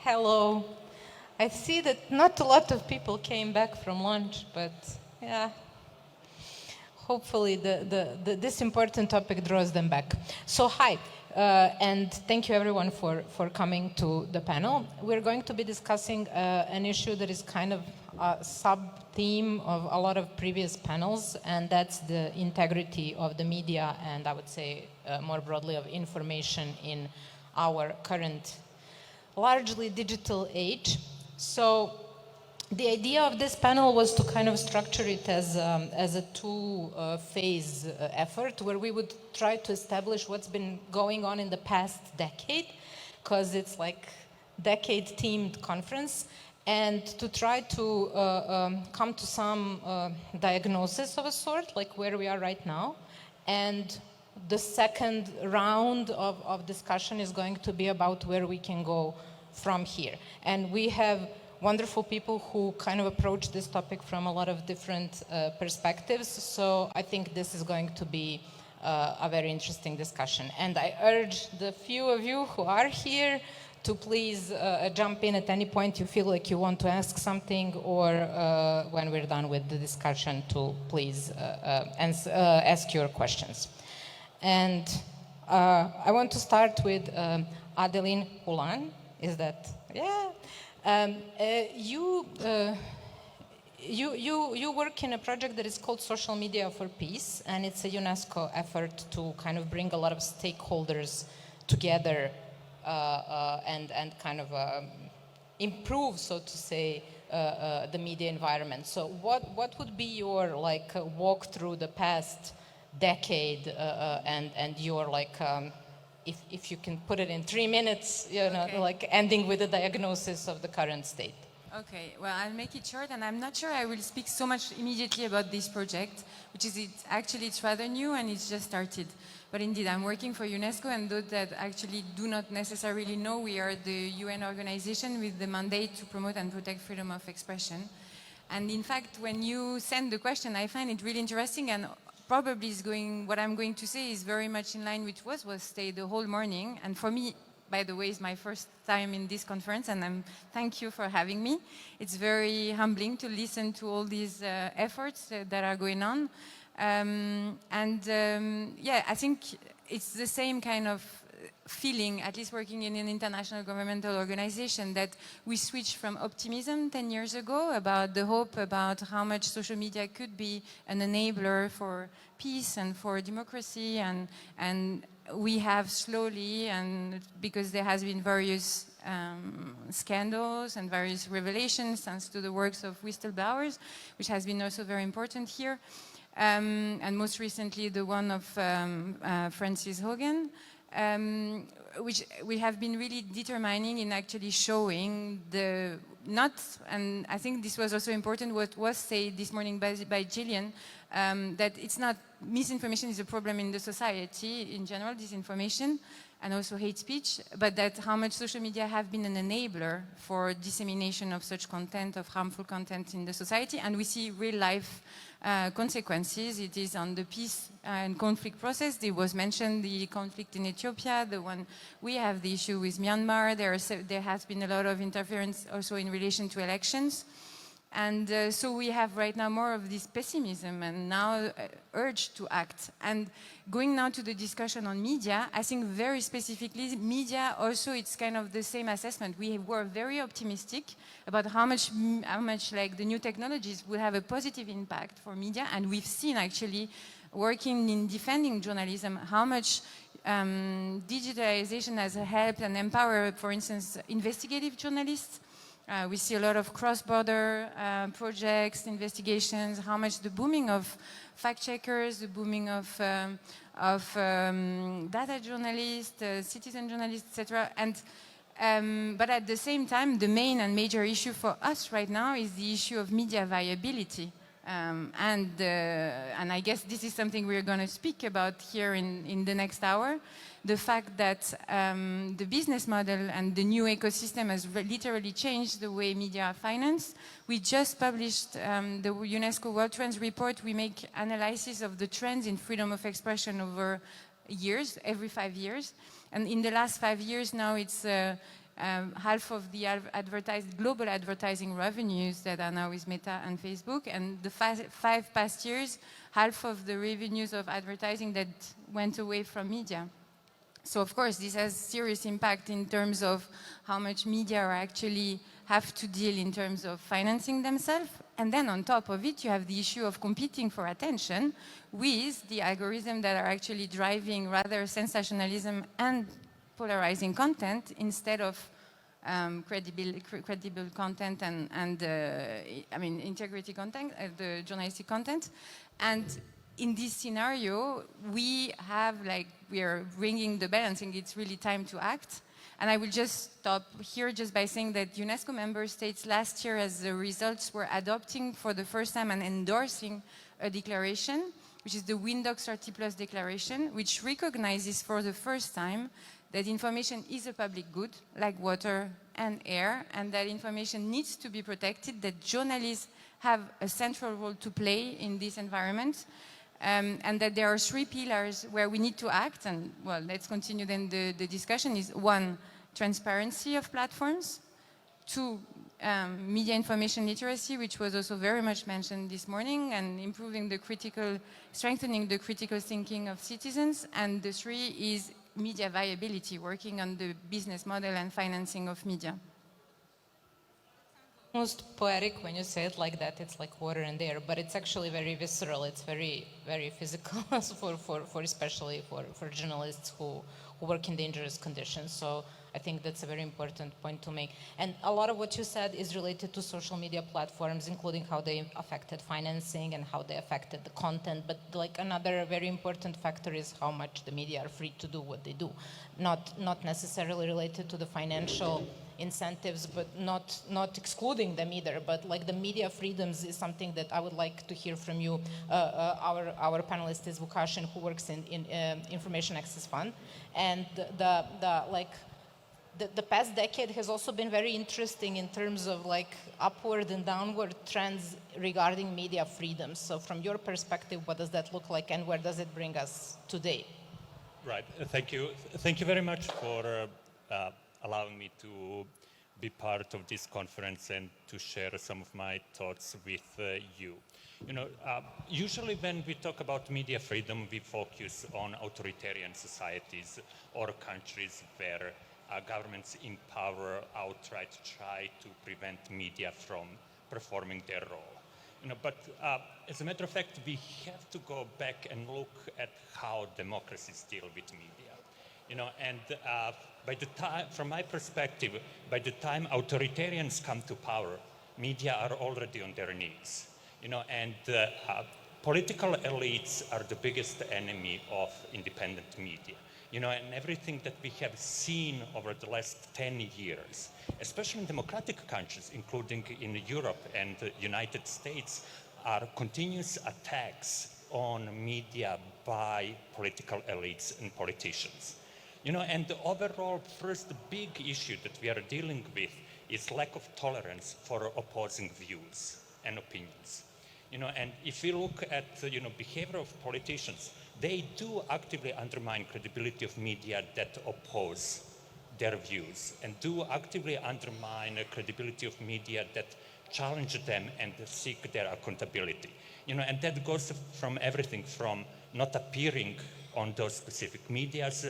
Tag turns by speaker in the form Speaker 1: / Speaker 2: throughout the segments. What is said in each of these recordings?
Speaker 1: Hello. I see that not a lot of people came back from lunch, but yeah, hopefully this important topic draws them back. So hi, and thank you everyone for coming to the panel. We're going to be discussing an issue that is kind of a sub-theme of a lot of previous panels, and that's the integrity of the media and I would say more broadly of information in our current largely digital age. So the idea of this panel was to kind of structure it as a two-phase effort where we would try to establish what's been going on in the past decade, because it's like decade-themed conference, and to try to come to some diagnosis of a sort, like where we are right now. And the second round of discussion is going to be about where we can go from here. And we have wonderful people who kind of approach this topic from a lot of different perspectives. So I think this is going to be a very interesting discussion. And I urge the few of you who are here to please jump in at any point you feel like you want to ask something, or when we're done with the discussion to please ask your questions. And I want to start with Adeline Ulan. Is that, yeah. You work in a project that is called Social Media for Peace, and it's a UNESCO effort to kind of bring a lot of stakeholders together and kind of improve, so to say, the media environment. So what would be your walk through the past decade and your if you can put it in 3 minutes, okay, ending with a diagnosis of the current state.
Speaker 2: Okay, well, I'll make it short, and I'm not sure I will speak so much immediately about this project, which is it's rather new and it's just started. But indeed, I'm working for UNESCO, and those that actually do not necessarily know, we are the UN organization with the mandate to promote and protect freedom of expression. And in fact, when you send the question, I find it really interesting, and probably what I'm going to say is very much in line with what was said the whole morning. And for me, by the way, it's my first time in this conference, and thank you for having me. It's very humbling to listen to all these efforts that are going on. Yeah, I think it's the same kind of feeling, at least working in an international governmental organization, that we switched from optimism 10 years ago about the hope about how much social media could be an enabler for peace and for democracy, and we have slowly, and because there has been various scandals and various revelations thanks to the works of whistleblowers, which has been also very important here, and most recently the one of Francis Hogan, which we have been really determining in actually showing and I think this was also important what was said this morning by Gillian, that it's not misinformation is a problem in the society in general, disinformation and also hate speech, but that how much social media have been an enabler for dissemination of such content, of harmful content in the society, and we see real life consequences. It is on the peace and conflict process. There was mentioned the conflict in Ethiopia, the one we have the issue with Myanmar. There has been a lot of interference also in relation to elections. And so we have right now more of this pessimism and now urge to act. And going now to the discussion on media, I think very specifically media also, it's kind of the same assessment. We were very optimistic about how much like the new technologies will have a positive impact for media. And we've seen actually working in defending journalism, how much digitalization has helped and empowered, for instance, investigative journalists. We see a lot of cross-border projects, investigations, how much the booming of fact-checkers, the booming of data journalists, citizen journalists, etc. But at the same time, the main and major issue for us right now is the issue of media viability. And I guess this is something we're going to speak about here in the next hour. The fact that the business model and the new ecosystem has literally changed the way media are financed. We just published the UNESCO World Trends report. We make analysis of the trends in freedom of expression over years, every 5 years. And in the last 5 years now, it's half of the global advertising revenues that are now with Meta and Facebook, and the 5 past years, half of the revenues of advertising that went away from media. So of course, this has serious impact in terms of how much media are actually have to deal in terms of financing themselves. And then on top of it, you have the issue of competing for attention with the algorithms that are actually driving rather sensationalism and polarizing content instead of credible content and I mean, integrity content, the journalistic content. And in this scenario, we are ringing the bell and saying it's really time to act. And I will just stop here just by saying that UNESCO member states last year, as the results, were adopting for the first time and endorsing a declaration, which is the Windocs 30+ declaration, which recognizes for the first time that information is a public good, like water and air, and that information needs to be protected, that journalists have a central role to play in this environment, and that there are 3 pillars where we need to act. And well, let's continue then the discussion. Is 1, transparency of platforms; 2, media information literacy, which was also very much mentioned this morning, and strengthening the critical thinking of citizens; and the 3 is media viability, working on the business model and financing of media.
Speaker 1: Almost poetic when you say it like that. It's like water and air, but it's actually very visceral. It's very, very physical for especially for journalists who work in dangerous conditions. So I think that's a very important point to make. And a lot of what you said is related to social media platforms, including how they affected financing and how they affected the content. But like another very important factor is how much the media are free to do what they do. Not necessarily related to the financial incentives, but not excluding them either. But like the media freedoms is something that I would like to hear from you. Our panelist is Vukashin, who works in Information Access Fund, and the past decade has also been very interesting in terms of like upward and downward trends regarding media freedoms. So from your perspective, what does that look like, and where does it bring us today?
Speaker 3: Right. Thank you. Thank you very much for allowing me to be part of this conference and to share some of my thoughts with you. You know, usually when we talk about media freedom, we focus on authoritarian societies or countries where governments in power outright try to prevent media from performing their role. You know, but as a matter of fact, we have to go back and look at how democracies deal with media. You know, and by the time, from my perspective, by the time authoritarians come to power, media are already on their knees. You know, and political elites are the biggest enemy of independent media. You know, and everything that we have seen over the last 10 years, especially in democratic countries, including in Europe and the United States, are continuous attacks on media by political elites and politicians. You know, and the overall first big issue that we are dealing with is lack of tolerance for opposing views and opinions. You know, and if we look at, you know, behavior of politicians, they do actively undermine credibility of media that oppose their views, and do actively undermine the credibility of media that challenge them and seek their accountability. You know, and that goes from everything from not appearing on those specific medias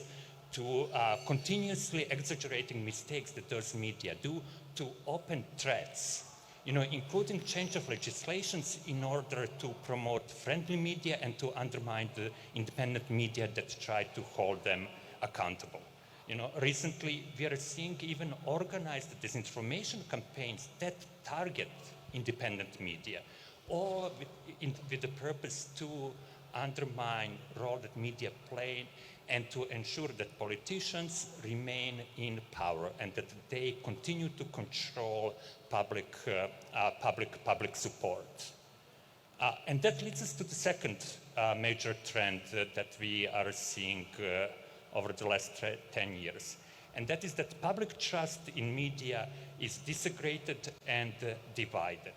Speaker 3: to continuously exaggerating mistakes that those media do, to open threats, you know, including change of legislations in order to promote friendly media and to undermine the independent media that try to hold them accountable. You know, recently we are seeing even organized disinformation campaigns that target independent media, all with the purpose to undermine the role that media play and to ensure that politicians remain in power and that they continue to control public support. And that leads us to the second major trend that we are seeing over the last 10 years. And that is that public trust in media is disaggregated and divided.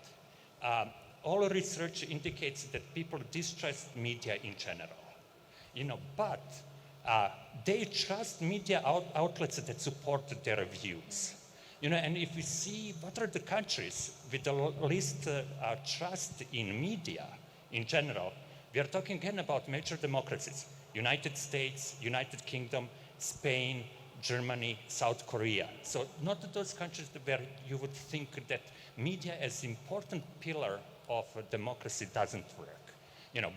Speaker 3: All research indicates that people distrust media in general, you know, but they trust media outlets that support their views. And if we see what are the countries with the least trust in media in general, we are talking again about major democracies: United States, United Kingdom, Spain, Germany, South Korea. So not those countries where you would think that media as important pillar of democracy doesn't work.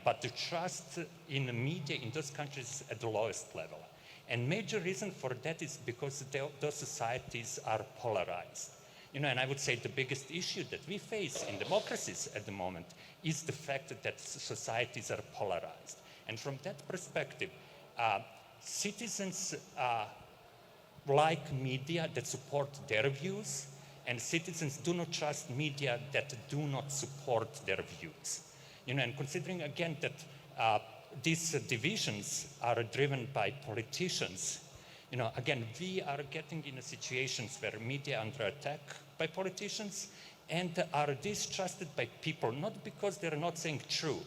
Speaker 3: But the trust in the media in those countries is at the lowest level. And major reason for that is because those societies are polarized. And I would say the biggest issue that we face in democracies at the moment is the fact that societies are polarized. And from that perspective, citizens like media that support their views, and citizens do not trust media that do not support their views. And considering again that these divisions are driven by politicians, again, we are getting in situations where media are under attack by politicians and are distrusted by people, not because they're not saying true,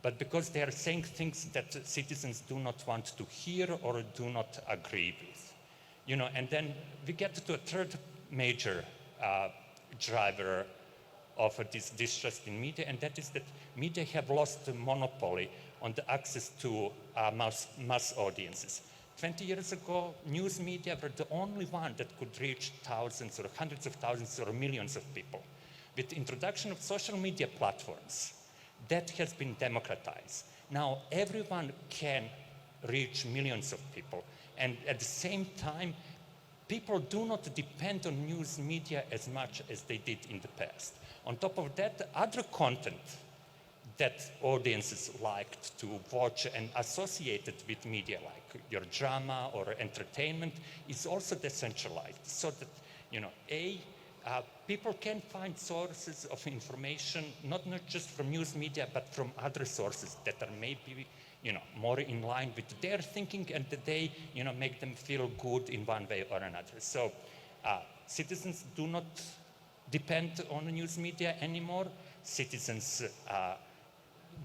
Speaker 3: but because they are saying things that citizens do not want to hear or do not agree with. And then we get to a third major driver of this distrust in media, and that is that media have lost the monopoly on the access to mass audiences. 20 years ago, news media were the only one that could reach thousands or hundreds of thousands or millions of people. With the introduction of social media platforms, that has been democratized. Now everyone can reach millions of people, and at the same time, people do not depend on news media as much as they did in the past. On top of that, other content that audiences liked to watch and associated with media, like your drama or entertainment, is also decentralized, so that people can find sources of information, not just from news media, but from other sources that are maybe more in line with their thinking, and that they make them feel good in one way or another. So citizens do not depend on the news media anymore. Citizens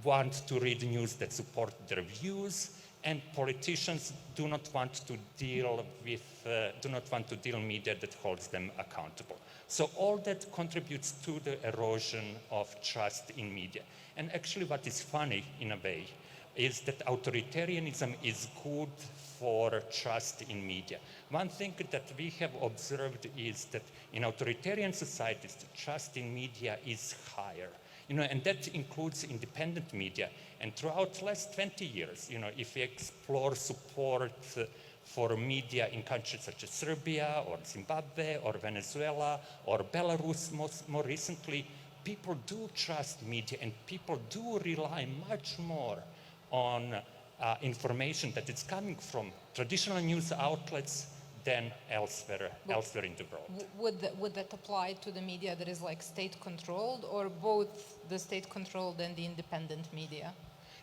Speaker 3: want to read news that support their views, and politicians do not want to deal media that holds them accountable. So all that contributes to the erosion of trust in media. And actually what is funny in a way is that authoritarianism is good for trust in media. One thing that we have observed is that in authoritarian societies, the trust in media is higher. And that includes independent media. And throughout the last 20 years, if we explore support for media in countries such as Serbia or Zimbabwe or Venezuela or Belarus more recently, people do trust media, and people do rely much more on information that is coming from traditional news outlets than elsewhere in the world.
Speaker 1: Would that apply to the media that is like state-controlled, or both the state-controlled and the independent media?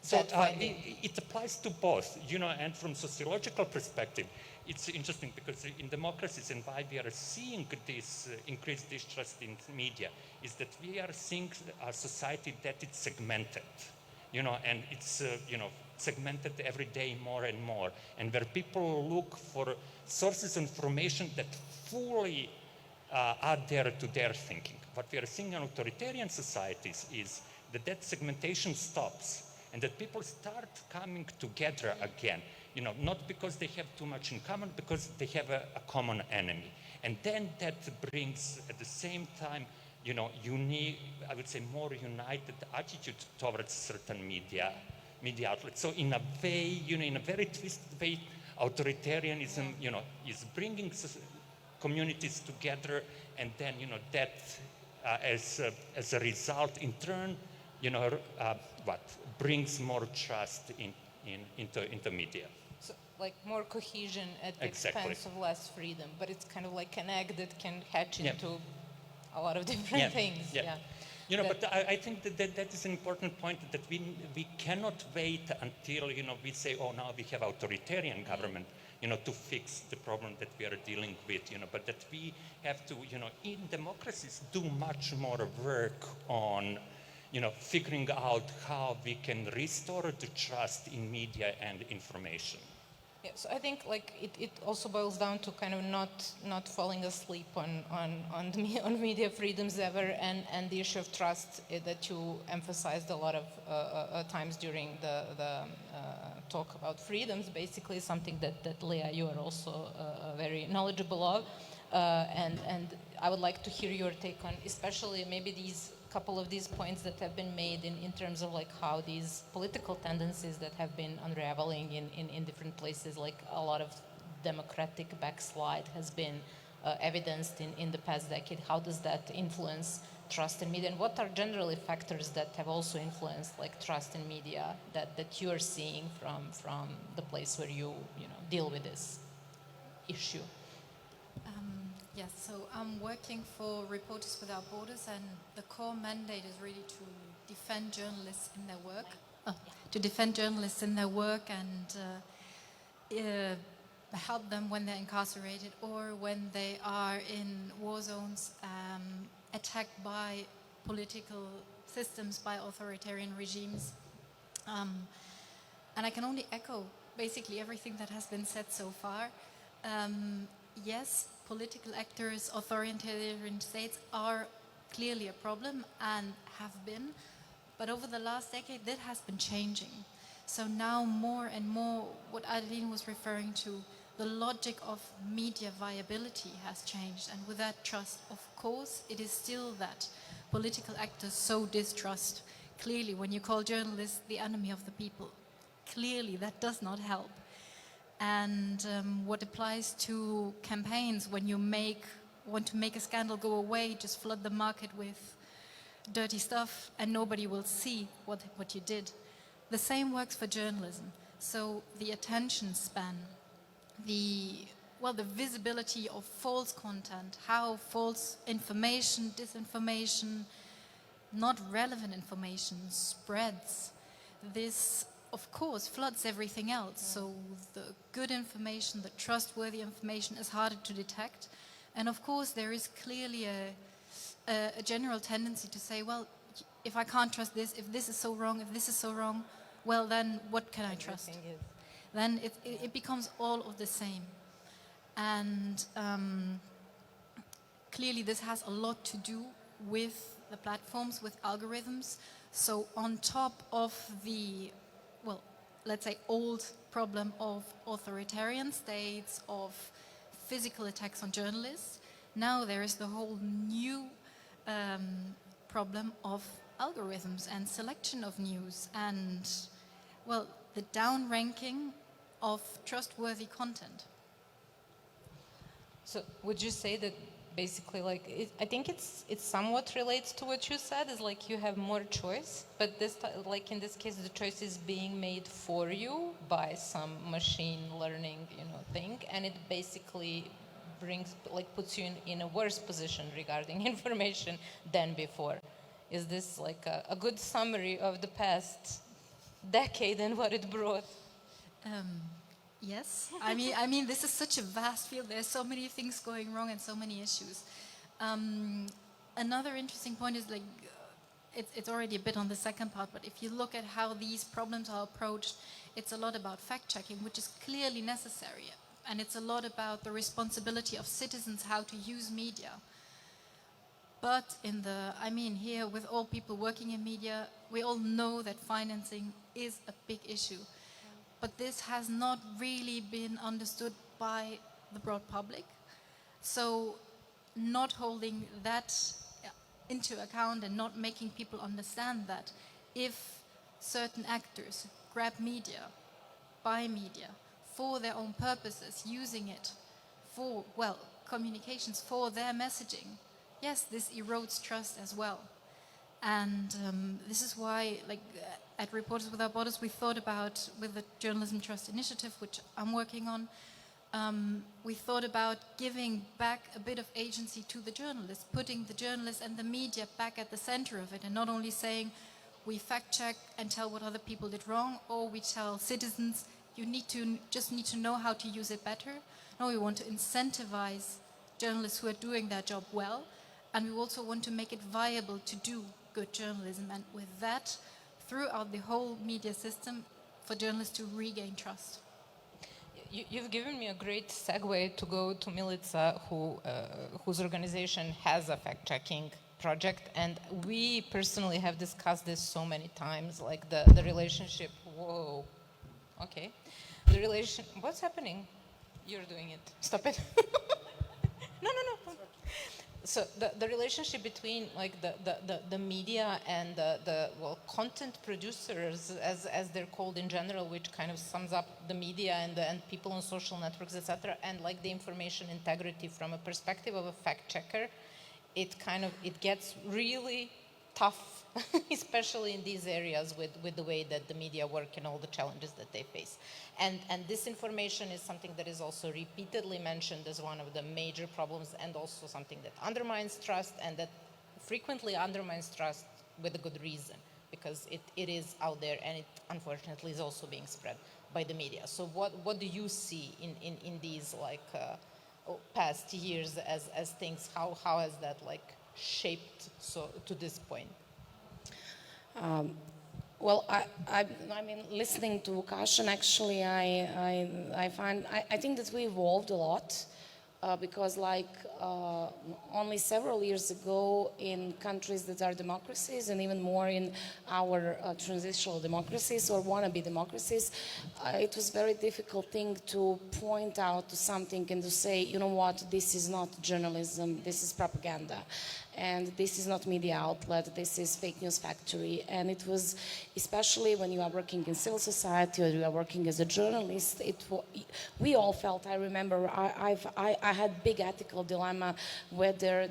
Speaker 3: So it applies to both, and from sociological perspective, it's interesting because in democracies, and why we are seeing this increased distrust in media, is that we are seeing a society that is segmented, and it's, segmented every day more and more, and where people look for sources of information that fully adhere to their thinking. What we are seeing in authoritarian societies is that segmentation stops, and that people start coming together again, not because they have too much in common, because they have a common enemy. And then that brings, at the same time, unique, I would say more united attitude towards certain media outlets. So in a way, in a very twisted way, authoritarianism, is bringing communities together, and then, that as a result, in turn, brings more trust into media.
Speaker 1: So, like more cohesion at the
Speaker 3: Exactly.
Speaker 1: expense of less freedom, but it's kind of like an egg that can hatch into a lot of different things.
Speaker 3: Yeah. But I think that is an important point, that we cannot wait until, we say, oh, now we have authoritarian government, to fix the problem that we are dealing with, but that we have to, in democracies, do much more work on, figuring out how we can restore the trust in media and information.
Speaker 1: Yeah, so I think like it also boils down to kind of not falling asleep on media freedoms ever, and the issue of trust that you emphasized a lot of times during the talk about freedoms. Basically, something that Leah, you are also very knowledgeable of, and I would like to hear your take on, especially maybe these couple of these points that have been made in terms of like how these political tendencies that have been unraveling in different places, like a lot of democratic backslide has been evidenced in the past decade. How does that influence trust in media, and what are generally factors that have also influenced like trust in media that you are seeing from the place where you deal with this issue?
Speaker 4: Yes, so I'm working for Reporters Without Borders, and the core mandate is really to defend journalists in their work. To defend journalists in their work and help them when they're incarcerated or when they are in war zones, attacked by political systems, by authoritarian regimes. And I can only echo basically everything that has been said so far. Yes, political actors, authoritarian states are clearly a problem and have been, but over the last decade that has been changing. So now more and more what Adeline was referring to, the logic of media viability has changed, and with that trust, of course, it is still that political actors sow distrust. Clearly, when you call journalists the enemy of the people, clearly that does not help. And what applies to campaigns, when you want to make a scandal go away, just flood the market with dirty stuff and nobody will see what you did. The same works for journalism. So the attention span, the visibility of false content, how false information, disinformation, not relevant information spreads. This, of course, floods everything else. So the good information, the trustworthy information is harder to detect. And of course, there is clearly a general tendency to say, well, if I can't trust this, if this is so wrong, if this is so wrong, well, then what can I trust? Then it becomes all of the same. And clearly this has a lot to do with the platforms, with algorithms. So on top of the, let's say, old problem of authoritarian states, of physical attacks on journalists, now there is the whole new problem of algorithms and selection of news and, the downranking of trustworthy content.
Speaker 1: So would you say that basically, I think it's somewhat relates to what you said, is like you have more choice, but this, like in this case, the choice is being made for you by some machine learning, thing, and it basically puts you in a worse position regarding information than before. Is this like a good summary of the past decade and what it brought?
Speaker 4: Yes, I mean, this is such a vast field. There's so many things going wrong and so many issues. Another interesting point is it's already a bit on the second part, but if you look at how these problems are approached, it's a lot about fact-checking, which is clearly necessary, and it's a lot about the responsibility of citizens how to use media. But here with all people working in media, we all know that financing is a big issue. But this has not really been understood by the broad public. So not holding that into account and not making people understand that if certain actors grab media, buy media for their own purposes, using it for, communications, for their messaging, yes, this erodes trust as well. And this is why, at Reporters Without Borders, we thought about, with the Journalism Trust Initiative, which I'm working on, we thought about giving back a bit of agency to the journalists, putting the journalists and the media back at the center of it, and not only saying, we fact check and tell what other people did wrong, or we tell citizens, you need to know how to use it better. No, we want to incentivize journalists who are doing their job well, and we also want to make it viable to do good journalism, and with that, throughout the whole media system, for journalists to regain trust.
Speaker 1: You've given me a great segue to go to Milica, whose organization has a fact-checking project, and we personally have discussed this so many times, like the relationship. Whoa, okay, the relation. What's happening? You're doing it. Stop it. No. So the relationship between like the media and the content producers, as they're called in general, which kind of sums up the media and people on social networks, etc., and like the information integrity from a perspective of a fact checker, it gets really tough, especially in these areas with the way that the media work and all the challenges that they face. And disinformation is something that is also repeatedly mentioned as one of the major problems, and also something that undermines trust, and that frequently undermines trust with a good reason, because it is out there, and it unfortunately is also being spread by the media. So what do you see in these like past years as things, how has that like shaped so to this point?
Speaker 5: Well, I mean, listening to Lukasz, and actually, I think that we evolved a lot, because only several years ago, in countries that are democracies, and even more in our transitional democracies or wannabe democracies, it was a very difficult thing to point out to something and to say, you know what, this is not journalism, this is propaganda. And this is not media outlet, this is fake news factory. And it was, especially when you are working in civil society or you are working as a journalist, we all felt, I remember, I had big ethical dilemma whether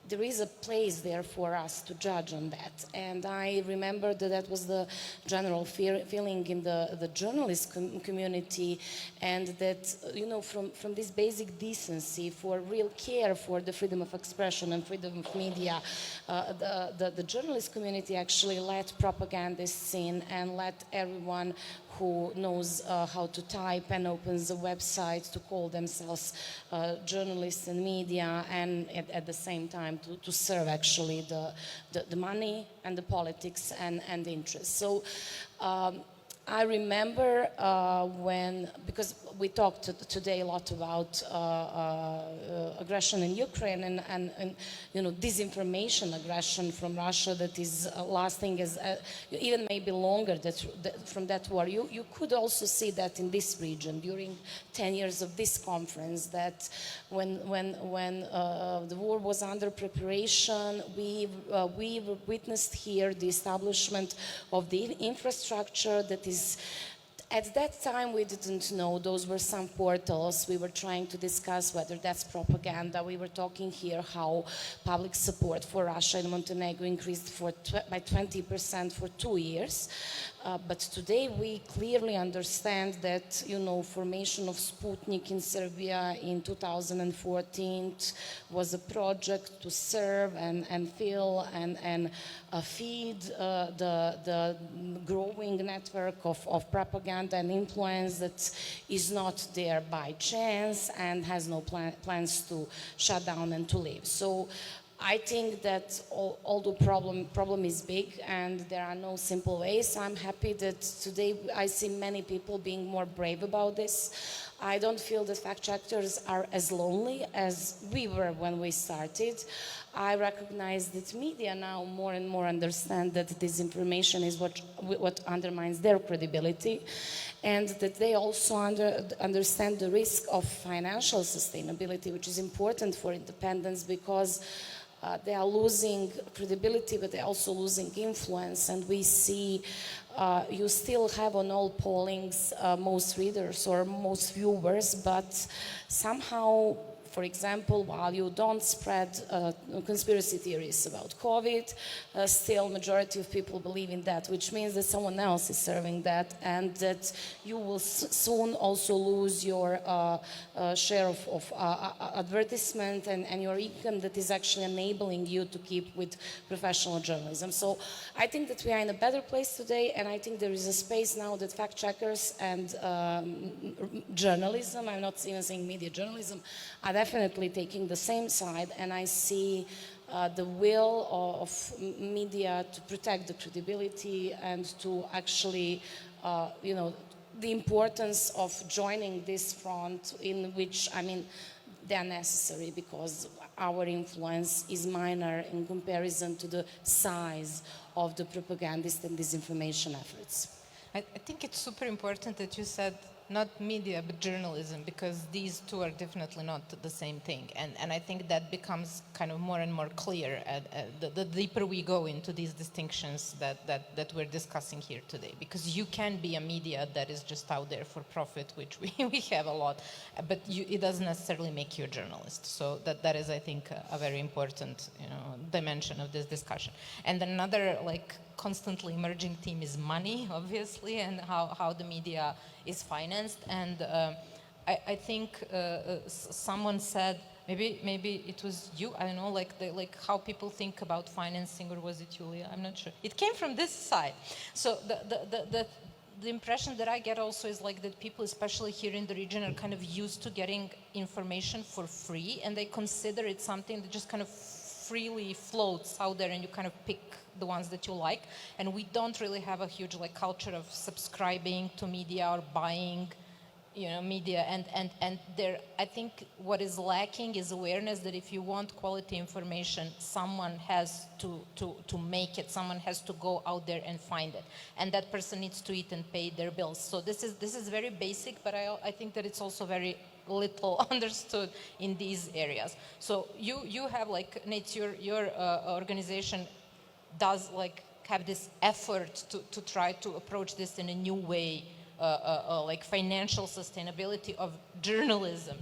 Speaker 5: there is a place there for us to judge on that. And I remember that was the general feeling in the journalist community, and that, you know, from this basic decency for real care for the freedom of expression and freedom of media, the journalist community actually let propagandists in and let everyone who knows how to type and opens a website to call themselves journalists and media, and at the same time to serve actually the money and the politics and the interests. So I remember because we talked today a lot about aggression in Ukraine and you know, disinformation aggression from Russia that is lasting as even maybe longer from that war. You could also see that in this region during 10 years of this conference, that when the war was under preparation, we witnessed here the establishment of the infrastructure that is. At that time, we didn't know. Those were some portals. We were trying to discuss whether that's propaganda. We were talking here how public support for Russia and Montenegro increased by 20% for 2 years. But today we clearly understand that, you know, formation of Sputnik in Serbia in 2014 was a project to serve and fill and feed the growing network of propaganda and influence that is not there by chance and has no plans to shut down and to leave. So I think that although problem is big and there are no simple ways, I'm happy that today I see many people being more brave about this. I don't feel that fact checkers are as lonely as we were when we started. I recognize that media now more and more understand that disinformation is what undermines their credibility, and that they also understand the risk of financial sustainability, which is important for independence, because they are losing credibility, but they're also losing influence. And we see you still have on all pollings most readers or most viewers, but somehow, for example, while you don't spread conspiracy theories about COVID, still majority of people believe in that, which means that someone else is serving that, and that you will soon also lose your share of advertisement and your income that is actually enabling you to keep with professional journalism. So I think that we are in a better place today, and I think there is a space now that fact checkers and journalism, I'm not even saying media journalism, are definitely taking the same side, and I see the will of media to protect the credibility and to actually, you know, the importance of joining this front, in which, I mean, they are necessary because our influence is minor in comparison to the size of the propagandist and disinformation efforts.
Speaker 1: I think it's super important that you said not media but journalism, because these two are definitely not the same thing, and I think that becomes kind of more and more clear the deeper we go into these distinctions that we're discussing here today, because you can be a media that is just out there for profit, which we have a lot, but it doesn't necessarily make you a journalist. So that is, I think, a very important, you know, dimension of this discussion. And another like constantly emerging theme is money, obviously, and how the media is financed. And I think someone said, maybe it was you, I don't know, like how people think about financing, or was it Julia? I'm not sure. It came from this side. So the impression that I get also is like that people, especially here in the region, are kind of used to getting information for free, and they consider it something that just kind of freely floats out there, and you kind of pick the ones that you like. And we don't really have a huge like culture of subscribing to media or buying, you know, media. And there, I think what is lacking is awareness that if you want quality information, someone has to make it. Someone has to go out there and find it, and that person needs to eat and pay their bills. So this is very basic, but I think that it's also very little understood in these areas. So you have like, Nate, your organization does like have this effort to try to approach this in a new way, like financial sustainability of journalism,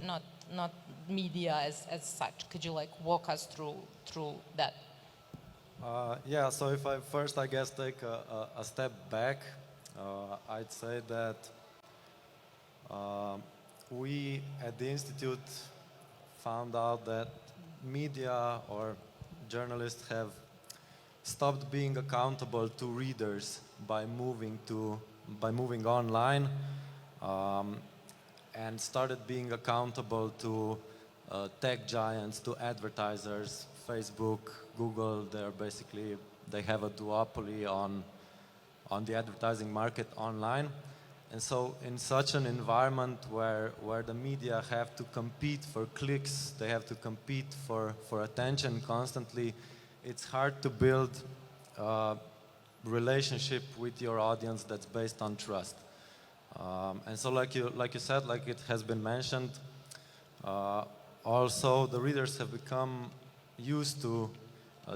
Speaker 1: not media as such. Could you like walk us through that?
Speaker 6: Yeah, so if I first, I guess, take a step back, I'd say that we at the Institute found out that media or journalists have stopped being accountable to readers by moving online, and started being accountable to tech giants, to advertisers. Facebook, Google, they have a duopoly on the advertising market online. And so in such an environment where the media have to compete for clicks, they have to compete for attention constantly, it's hard to build a relationship with your audience that's based on trust. And so like you said, like it has been mentioned, also the readers have become used to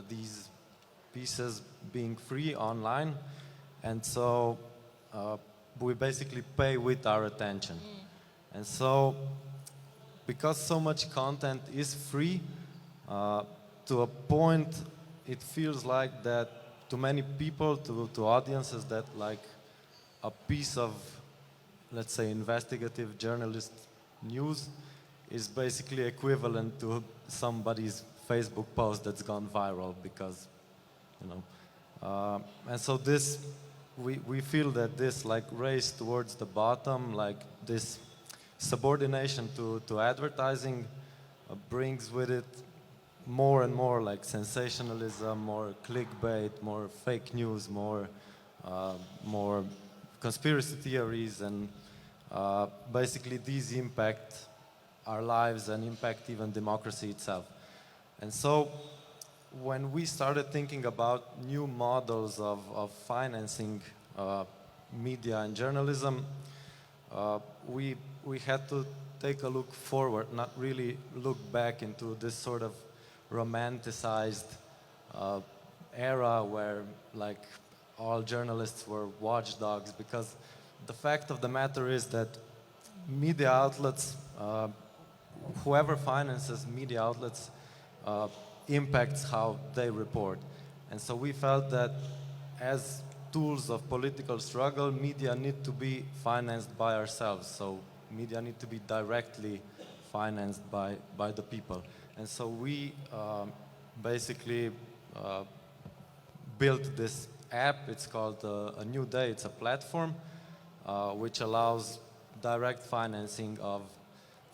Speaker 6: these pieces being free online, and so we basically pay with our attention. And so because so much content is free, to a point it feels like that to many people, to audiences, that like a piece of, let's say, investigative journalist news is basically equivalent to somebody's Facebook post that's gone viral, because, you know, and so this, we feel that this like race towards the bottom, like this subordination to advertising, brings with it more and more like sensationalism, more clickbait, more fake news, more conspiracy theories, and basically these impact our lives and impact even democracy itself. And so when we started thinking about new models of financing media and journalism, we had to take a look forward, not really look back into this sort of romanticized era where like all journalists were watchdogs, because the fact of the matter is that media outlets, whoever finances media outlets, impacts how they report. And so we felt that as tools of political struggle, media need to be financed by ourselves. So media need to be directly financed by the people. And so we basically built this app. It's called A New Day. It's a platform which allows direct financing of,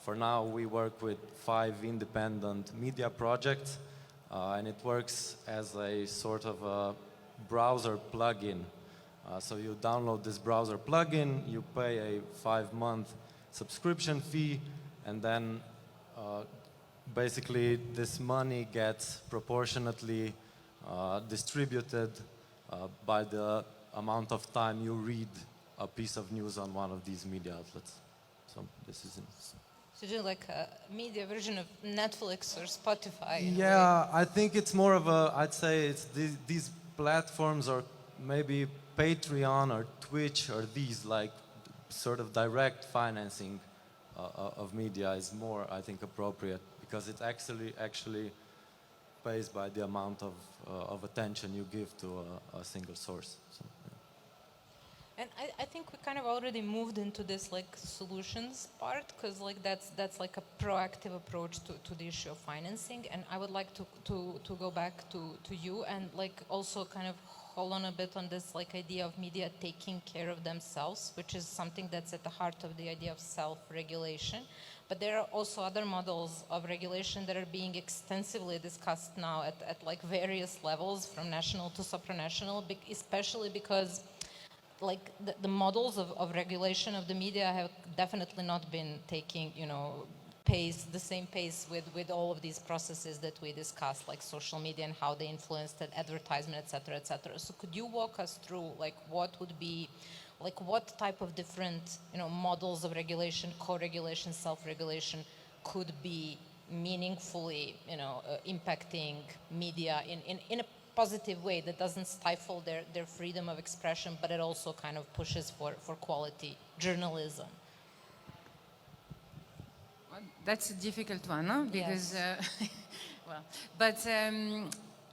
Speaker 6: for now, we work with 5 independent media projects, and it works as a sort of a browser plugin So you download this browser plugin, you pay a 5-month subscription fee, and then basically this money gets proportionately distributed by the amount of time you read a piece of news on one of these media outlets. So this is
Speaker 1: So do like a media version of Netflix or Spotify? in a way.
Speaker 6: yeah, I think it's more of a, I'd say it's these platforms, or maybe Patreon or Twitch, or these like sort of direct financing of media is more, I think, appropriate, because it actually pays by the amount of attention you give to a single source. So, yeah.
Speaker 1: And I think we kind of already moved into this like solutions part, because like that's like a proactive approach to the issue of financing. And I would like to go back to you and like also kind of hold on a bit on this like idea of media taking care of themselves, which is something that's at the heart of the idea of self-regulation. But there are also other models of regulation that are being extensively discussed now at like various levels, from national to supranational, especially because like the models of regulation of the media have definitely not been taking, the same pace with all of these processes that we discussed, like social media and how they influenced advertisement, et cetera, et cetera. So could you walk us through like what would be, like what type of different, models of regulation, co-regulation, self-regulation could be meaningfully, impacting media in a positive way that doesn't stifle their freedom of expression, but it also kind of pushes for quality journalism?
Speaker 2: That's a difficult one, huh? Because,
Speaker 1: Yes.
Speaker 2: well, but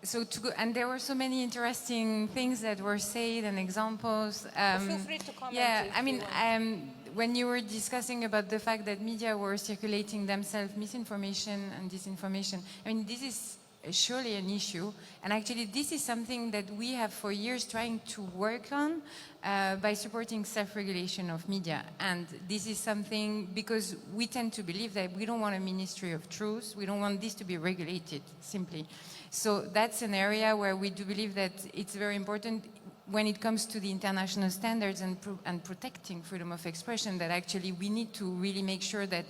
Speaker 2: so to go, and there were so many interesting things that were said and examples.
Speaker 1: Feel free to comment.
Speaker 2: Yeah,
Speaker 1: if
Speaker 2: I
Speaker 1: you
Speaker 2: mean,
Speaker 1: want.
Speaker 2: when you were discussing about the fact that media were circulating themselves misinformation and disinformation, I mean, this is surely an issue, and actually this is something that we have for years trying to work on by supporting self-regulation of media. And this is something because we tend to believe that we don't want a ministry of truth, we don't want this to be regulated simply. So that's an area where we do believe that it's very important when it comes to the international standards and protecting freedom of expression, that actually we need to really make sure that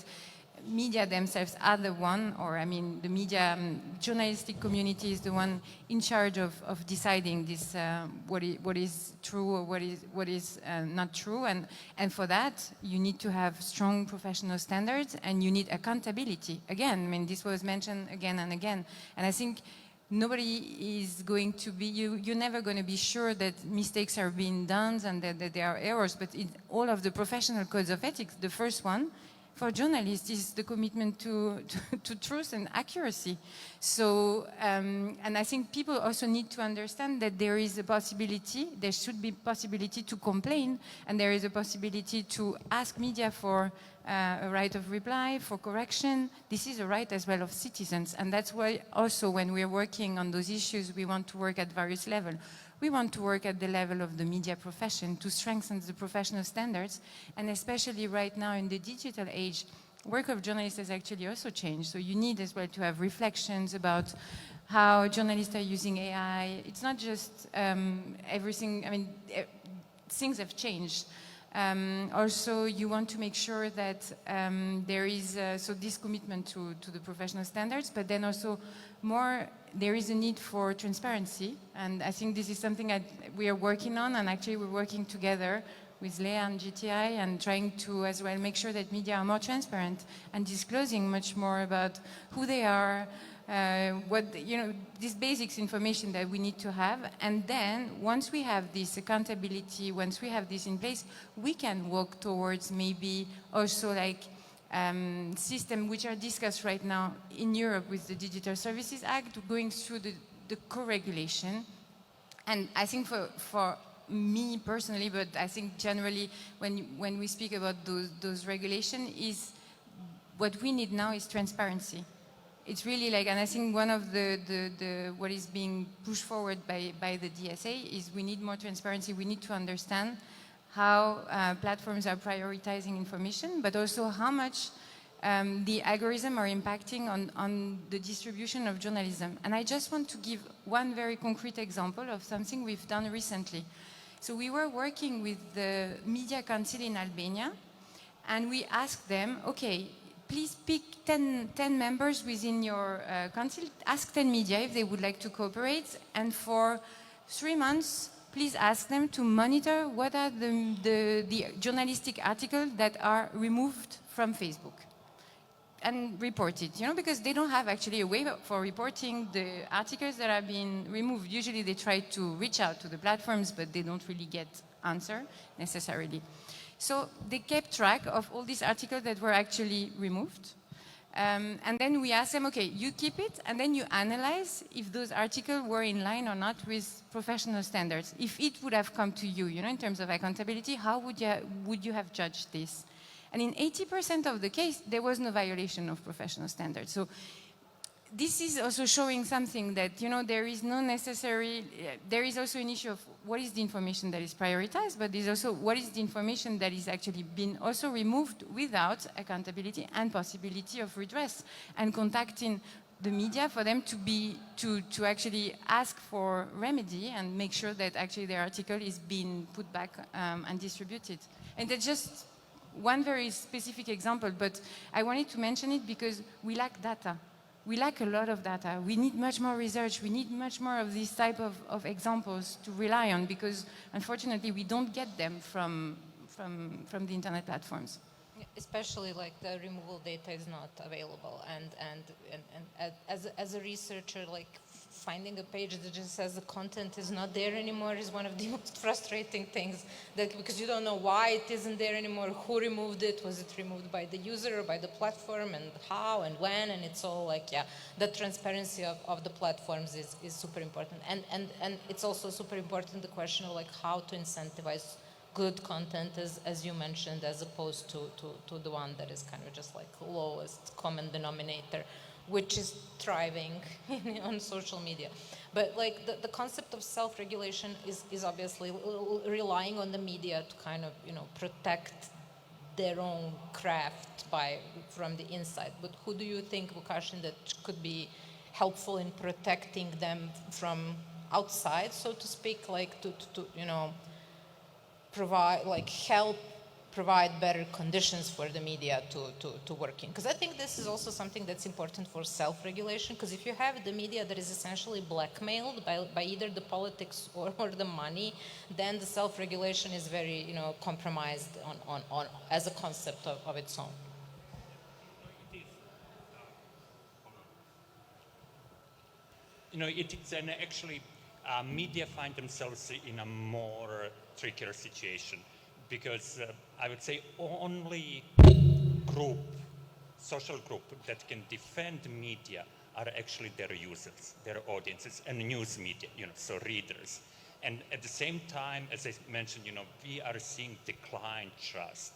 Speaker 2: media themselves are the one, or I mean the media journalistic community is the one in charge of deciding this what is true or what is not true, and for that you need to have strong professional standards and you need accountability. Again, I mean this was mentioned again and again, and I think nobody is going to be, you're never going to be sure that mistakes are being done and that there are errors, but in all of the professional codes of ethics, the first one for journalists is the commitment to truth and accuracy. So, and I think people also need to understand that there is a possibility, there should be possibility to complain, and there is a possibility to ask media for a right of reply, for correction. This is a right as well of citizens, and that's why also when we're working on those issues, we want to work at various levels. We want to work at the level of the media profession to strengthen the professional standards, and especially right now in the digital age, work of journalists has actually also changed. So you need as well to have reflections about how journalists are using AI. It's not just everything, I mean, things have changed. Also, you want to make sure that there is, so this commitment to the professional standards, but then also more, there is a need for transparency. And I think this is something we are working on, and actually we're working together with Lea and GTI and trying to as well make sure that media are more transparent and disclosing much more about who they are, this basics information that we need to have. And then once we have this accountability, once we have this in place, we can walk towards maybe also like system which are discussed right now in Europe with the Digital Services Act, going through the co-regulation. And I think for me personally, but I think generally when we speak about those regulations, is what we need now is transparency. It's really like, and I think one of the what is being pushed forward by the DSA is we need more transparency. We need to understand how platforms are prioritizing information, but also how much the algorithms are impacting on the distribution of journalism. And I just want to give one very concrete example of something we've done recently. So we were working with the Media Council in Albania, and we asked them, okay, please pick 10 members within your council, ask 10 media if they would like to cooperate, and for 3 months, please ask them to monitor what are the journalistic articles that are removed from Facebook and report it, because they don't have actually a way for reporting the articles that are being removed. Usually they try to reach out to the platforms, but they don't really get answer necessarily. So they kept track of all these articles that were actually removed. And then we asked them, okay, you keep it, and then you analyze if those articles were in line or not with professional standards. If it would have come to you, in terms of accountability, how would you have judged this? And in 80% of the case, there was no violation of professional standards. So this is also showing something that, there is no necessary, there is also an issue of what is the information that is prioritized, but there's also what is the information that is actually been also removed without accountability and possibility of redress, and contacting the media for them to actually ask for remedy and make sure that actually their article is being put back and distributed. And that's just one very specific example, but I wanted to mention it because we lack data. We lack a lot of data. We need much more research. We need much more of these type of examples to rely on, because unfortunately we don't get them from the internet platforms.
Speaker 1: Especially like the removal data is not available, and as a researcher, like finding a page that just says the content is not there anymore is one of the most frustrating things, that because you don't know why it isn't there anymore, who removed it, was it removed by the user or by the platform, and how and when, and it's all like, the transparency of the platforms is super important, and it's also super important the question of like how to incentivize good content, as you mentioned, as opposed to the one that is kind of just like lowest common denominator, which is thriving on social media. But like the concept of self-regulation is obviously relying on the media to kind of, protect their own craft from the inside. But who do you think, Lukashin, that could be helpful in protecting them from outside, so to speak, like to provide better conditions for the media to work in? Because I think this is also something that's important for self-regulation, because if you have the media that is essentially blackmailed by either the politics or the money, then the self-regulation is very, compromised on as a concept of its own.
Speaker 3: It is actually media find themselves in a more trickier situation, because I would say only social group that can defend media are actually their users, their audiences, and news media, so readers. And at the same time, as I mentioned, we are seeing decline trust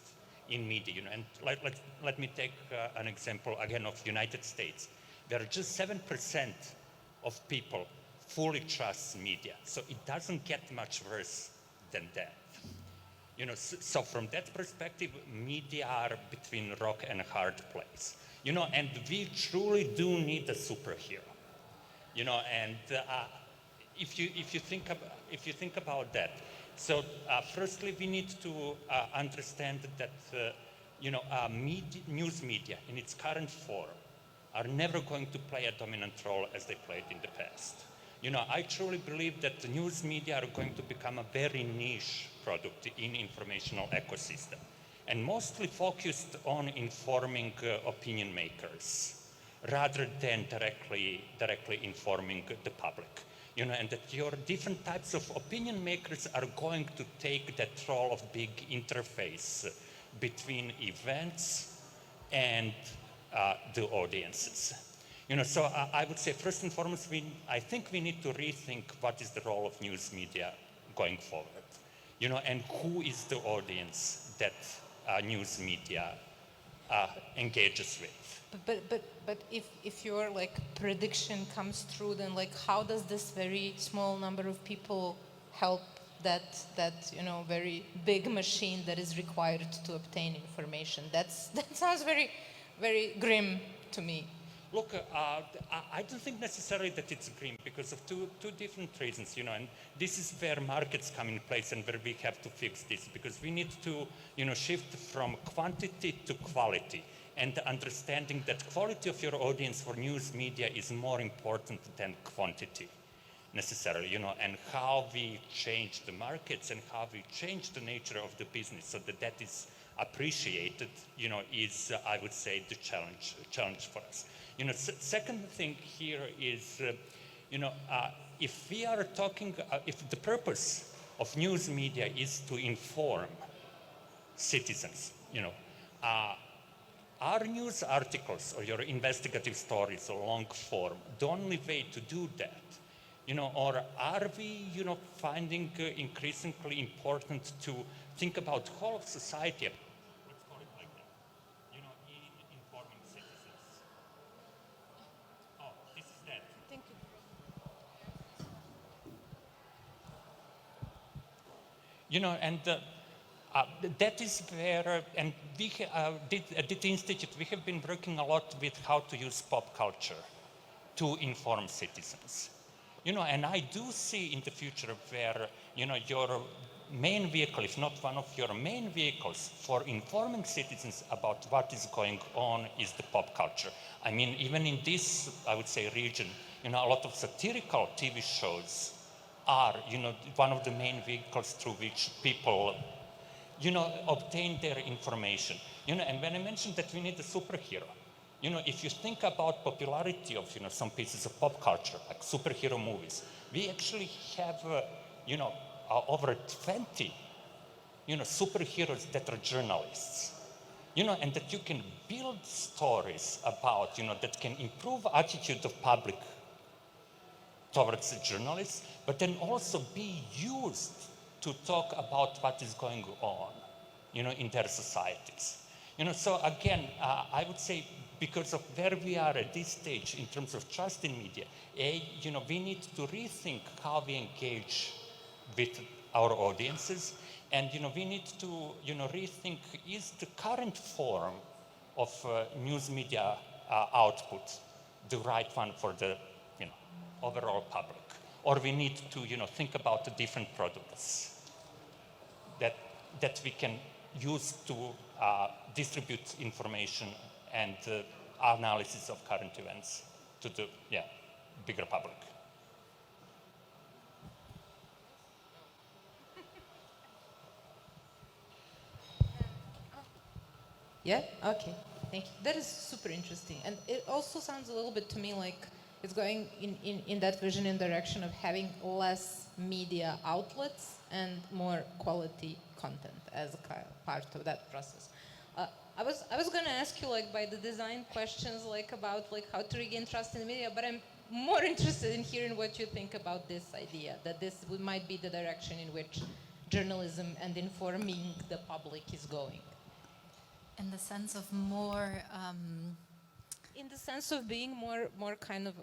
Speaker 3: in media, and let me take an example again of United States. There are just 7% of people fully trust media, so it doesn't get much worse than that. So from that perspective, media are between rock and a hard place. And we truly do need a superhero. And if you think about that, so firstly, we need to understand that news media in its current form are never going to play a dominant role as they played in the past. I truly believe that the news media are going to become a very niche product in informational ecosystem, and mostly focused on informing opinion makers rather than directly informing the public. And that your different types of opinion makers are going to take that role of big interface between events and the audiences. So I would say first and foremost, I think we need to rethink what is the role of news media going forward, and who is the audience that news media engages with.
Speaker 1: But if your like prediction comes true, then like how does this very small number of people help that very big machine that is required to obtain information? That sounds very, very grim to me.
Speaker 3: Look, I don't think necessarily that it's green because of two different reasons, and this is where markets come in place and where we have to fix this because we need to, shift from quantity to quality and understanding that quality of your audience for news media is more important than quantity necessarily, and how we change the markets and how we change the nature of the business so that is appreciated, is, I would say, the challenge for us. Second thing here is, if we are talking, if the purpose of news media is to inform citizens, are news articles or your investigative stories or long form the only way to do that? Or are we, finding increasingly important to think about whole of society? Let's call it like that. In informing citizens. Oh, this is that.
Speaker 1: Thank you.
Speaker 3: And that is where, and we at the Institute, we have been working a lot with how to use pop culture to inform citizens. And I do see in the future where, your main vehicle, if not one of your main vehicles for informing citizens about what is going on is the pop culture. I mean, even in this, I would say, region, a lot of satirical TV shows are, one of the main vehicles through which people, obtain their information. And when I mentioned that we need a superhero, if you think about popularity of, some pieces of pop culture, like superhero movies, we actually have, over 20, superheroes that are journalists, and that you can build stories about, that can improve attitude of public towards the journalists, but then also be used to talk about what is going on, in their societies. So again, I would say because of where we are at this stage in terms of trust in media, we need to rethink how we engage with our audiences, and we need to rethink, is the current form of news media output the right one for the overall public, or we need to think about the different products that we can use to distribute information and analysis of current events to the bigger public.
Speaker 1: Yeah? Okay. Thank you. That is super interesting. And it also sounds a little bit to me like it's going in that vision and direction of having less media outlets and more quality content as a part of that process. I was going to ask you, like, by the design questions, like, about, like, how to regain trust in the media, but I'm more interested in hearing what you think about this idea, that this might be the direction in which journalism and informing the public is going.
Speaker 4: In the sense of more...
Speaker 1: in the sense of being more kind of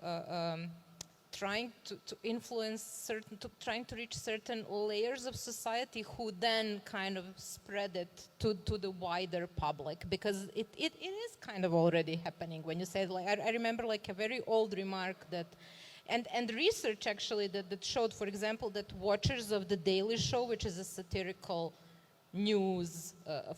Speaker 1: trying to influence trying to reach certain layers of society who then kind of spread it to the wider public, because it is kind of already happening. When you said, like, I remember like a very old remark that, and research actually that showed, for example, that watchers of The Daily Show, which is a satirical news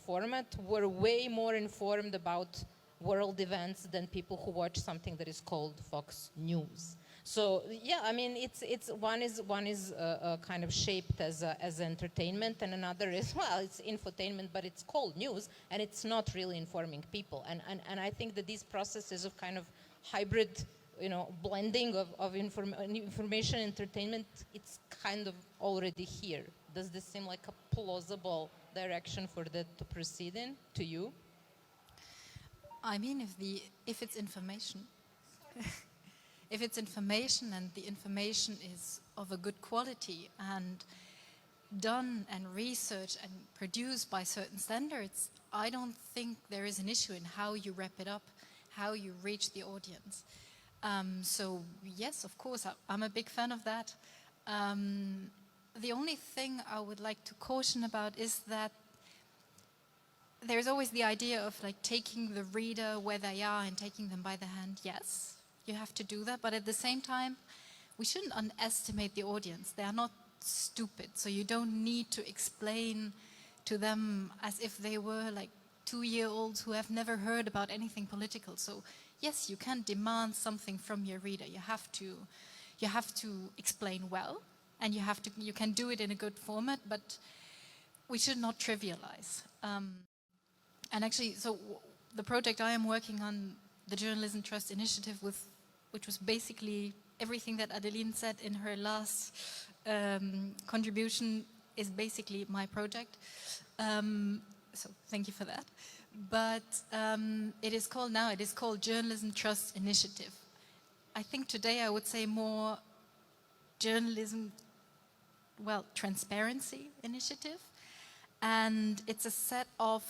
Speaker 1: format, were way more informed about world events than people who watch something that is called Fox News. So yeah, I mean, it's one is kind of shaped as entertainment, and another is, well, it's infotainment, but it's called news, and it's not really informing people. And I think that these processes of kind of hybrid, blending of information entertainment, it's kind of already here. Does this seem like a plausible direction for that to proceed in to you?
Speaker 4: I mean, if it's information, if it's information and the information is of a good quality and done and researched and produced by certain standards, I don't think there is an issue in how you wrap it up, how you reach the audience. So yes, of course, I'm a big fan of that. The only thing I would like to caution about is that there's always the idea of like taking the reader where they are and taking them by the hand. Yes, you have to do that, but at the same time, we shouldn't underestimate the audience. They are not stupid, so you don't need to explain to them as if they were like 2-year-olds who have never heard about anything political. So yes, you can demand something from your reader. You have to explain well, and you can do it in a good format, but we should not trivialize. And actually, the project I am working on, the Journalism Trust Initiative, which was basically everything that Adeline said in her last contribution, is basically my project. So thank you for that. But it is called Journalism Trust Initiative. I think today I would say more journalism, transparency initiative. And it's a set of,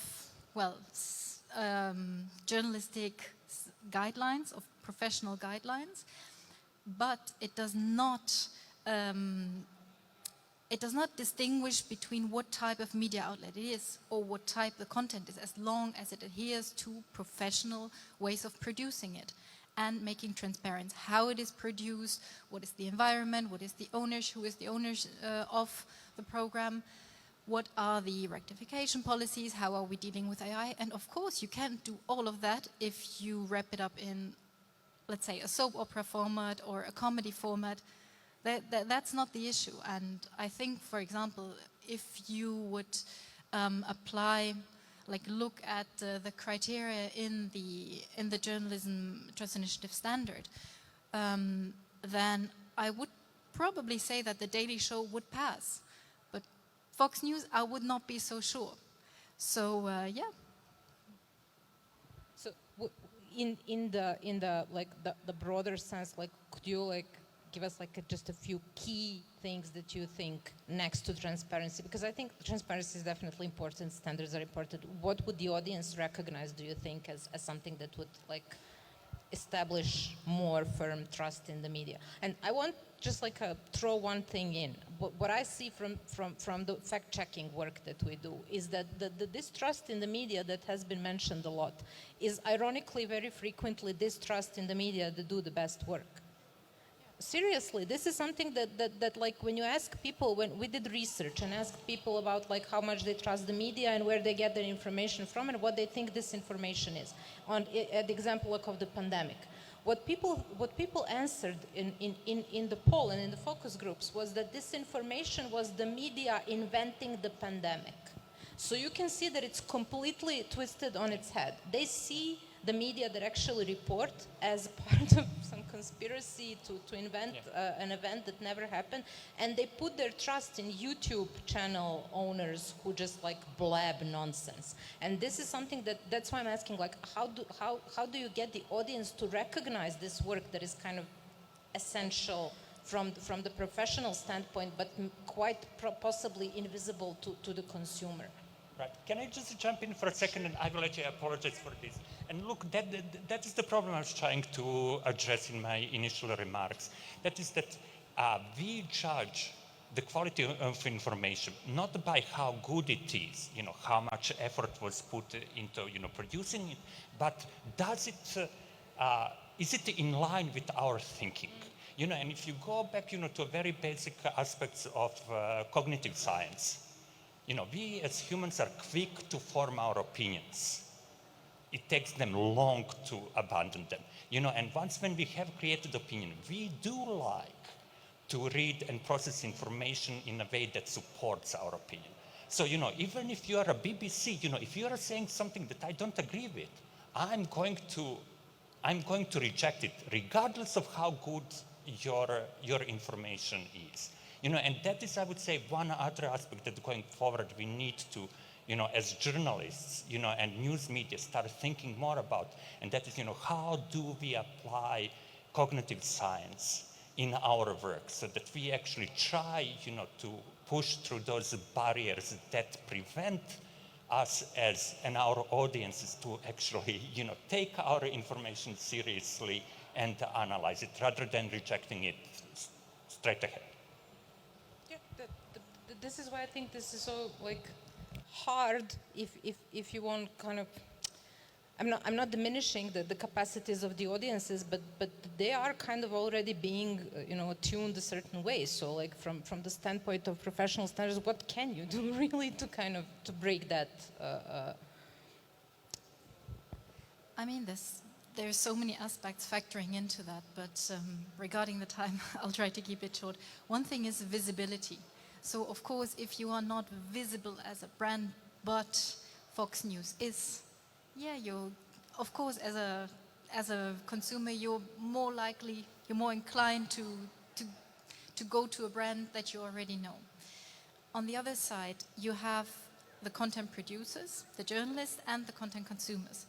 Speaker 4: journalistic guidelines, of professional guidelines, but it does not distinguish between what type of media outlet it is or what type the content is, as long as it adheres to professional ways of producing it and making transparent how it is produced, what is the environment, what is the owners, who is the owners of the program, what are the rectification policies, how are we dealing with AI, and of course you can't do all of that if you wrap it up in, let's say, a soap opera format or a comedy format. That's not the issue. And I think, for example, if you would look at the criteria in the Journalism Trust Initiative standard, then I would probably say that the Daily Show would pass. But Fox News, I would not be so sure. So yeah.
Speaker 1: So in the broader sense, could you give us just a few key things that you think next to transparency? Because I think transparency is definitely important, standards are important. What would the audience recognize, do you think, as something that would establish more firm trust in the media? And I want just throw one thing in. What I see from the fact-checking work that we do is that the distrust in the media that has been mentioned a lot is ironically very frequently distrust in the media that do the best work. Seriously, this is something that when you ask people, when we did research and asked people about how much they trust the media and where they get their information from and what they think this information is, at the example of the pandemic, what people answered in the poll and in the focus groups was that this information was the media inventing the pandemic. So you can see that it's completely twisted on its head. They see the media that actually report as part of some conspiracy to invent an event that never happened, and they put their trust in YouTube channel owners who just blab nonsense. And this is something that's why I'm asking, how do you get the audience to recognize this work that is kind of essential from the professional standpoint, but quite possibly invisible to the consumer?
Speaker 3: Right. Can I just jump in for a second, and I will actually apologize for this. And look, that is the problem I was trying to address in my initial remarks. That is that we judge the quality of information not by how good it is, how much effort was put into, producing it, but is it in line with our thinking? And if you go back, to very basic aspects of cognitive science, we as humans are quick to form our opinions. It takes them long to abandon them. And once when we have created opinion, we do like to read and process information in a way that supports our opinion. So, even if you are a BBC, if you are saying something that I don't agree with, I'm going to reject it, regardless of how good your information is. And that is, I would say, one other aspect that going forward we need to, as journalists, and news media start thinking more about. And that is, how do we apply cognitive science in our work so that we actually try, to push through those barriers that prevent us and our audiences to actually, take our information seriously and analyze it rather than rejecting it straight ahead.
Speaker 1: This is why I think this is so hard if you want kind of, I'm not diminishing the capacities of the audiences, but they are kind of already being tuned a certain way. So like from the standpoint of professional standards, what can you do really to kind of to break that?
Speaker 4: I mean, there's so many aspects factoring into that, but regarding the time, I'll try to keep it short. One thing is visibility. So of course, if you are not visible as a brand, but Fox News is, yeah, you're, of course, as a consumer, you're more likely, you're more inclined to go to a brand that you already know. On the other side, you have the content producers, the journalists, and the content consumers.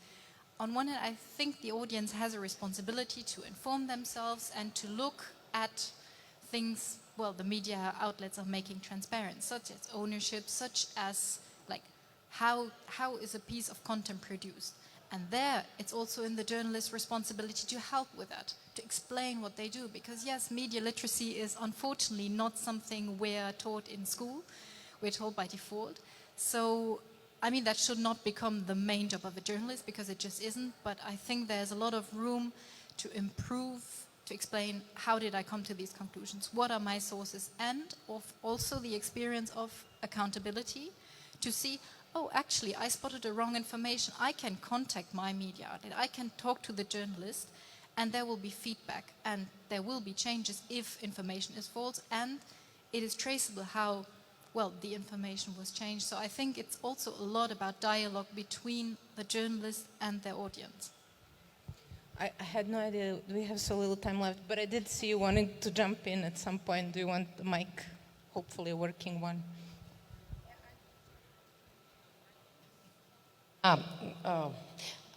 Speaker 4: On one hand, I think the audience has a responsibility to inform themselves and to look at things, well, the media outlets are making transparent, such as ownership, such as like how is a piece of content produced. And there, it's also in the journalist's responsibility to help with that, to explain what they do. Because yes, media literacy is unfortunately not something we're taught in school. We're told by default. So, I mean, that should not become the main job of a journalist, because it just isn't. But I think there's a lot of room to improve, to explain how did I come to these conclusions, what are my sources, and also the experience of accountability to see, oh, actually, I spotted the wrong information. I can contact my media outlet. I can talk to the journalist, and there will be feedback, and there will be changes if information is false, and it is traceable how, well, the information was changed. So I think it's also a lot about dialogue between the journalist and their audience.
Speaker 1: I had no idea we have so little time left, but I did see you wanting to jump in at some point. Do you want the mic? Hopefully a working one.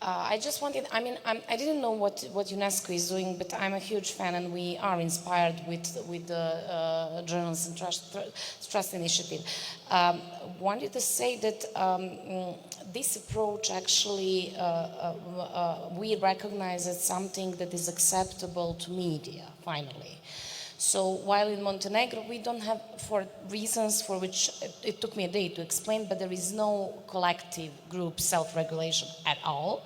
Speaker 5: I just wanted, I mean, I didn't know what UNESCO is doing, but I'm a huge fan, and we are inspired with the Journalism Trust Initiative. Wanted to say that this approach actually, we recognize as something that is acceptable to media, finally. So while in Montenegro we don't have, for reasons for which it took me a day to explain, but there is no collective group self-regulation at all.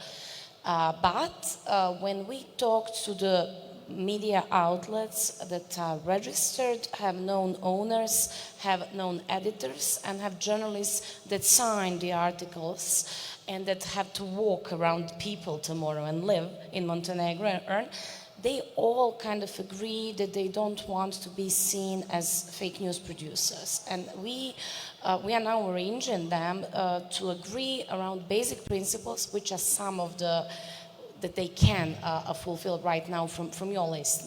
Speaker 5: But when we talk to the media outlets that are registered, have known owners, have known editors, and have journalists that sign the articles and that have to walk around people tomorrow and live in Montenegro and earn, they all kind of agree that they don't want to be seen as fake news producers. And we are now arranging them to agree around basic principles, which are some of the that they can fulfill right now from your list,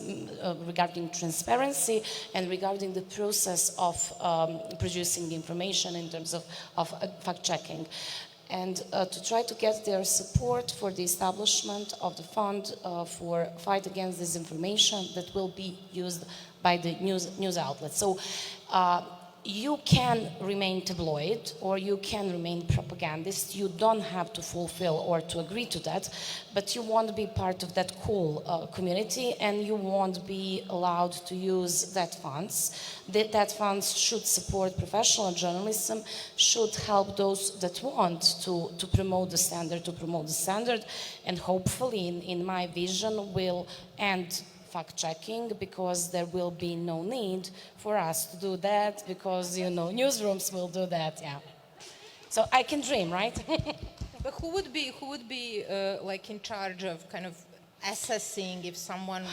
Speaker 5: regarding transparency and regarding the process of producing the information in terms of fact-checking. And to try to get their support for the establishment of the fund for fight against disinformation that will be used by the news outlets. So you can remain tabloid or you can remain propagandist. You don't have to fulfill or to agree to that, but you want to be part of that cool community, and you won't be allowed to use that funds. That funds should support professional journalism, should help those that want to promote the standard, and hopefully, in my vision, will end fact-checking, because there will be no need for us to do that, because, you know, newsrooms will do that, yeah. So I can dream, right?
Speaker 1: But who would be like in charge of kind of assessing if someone,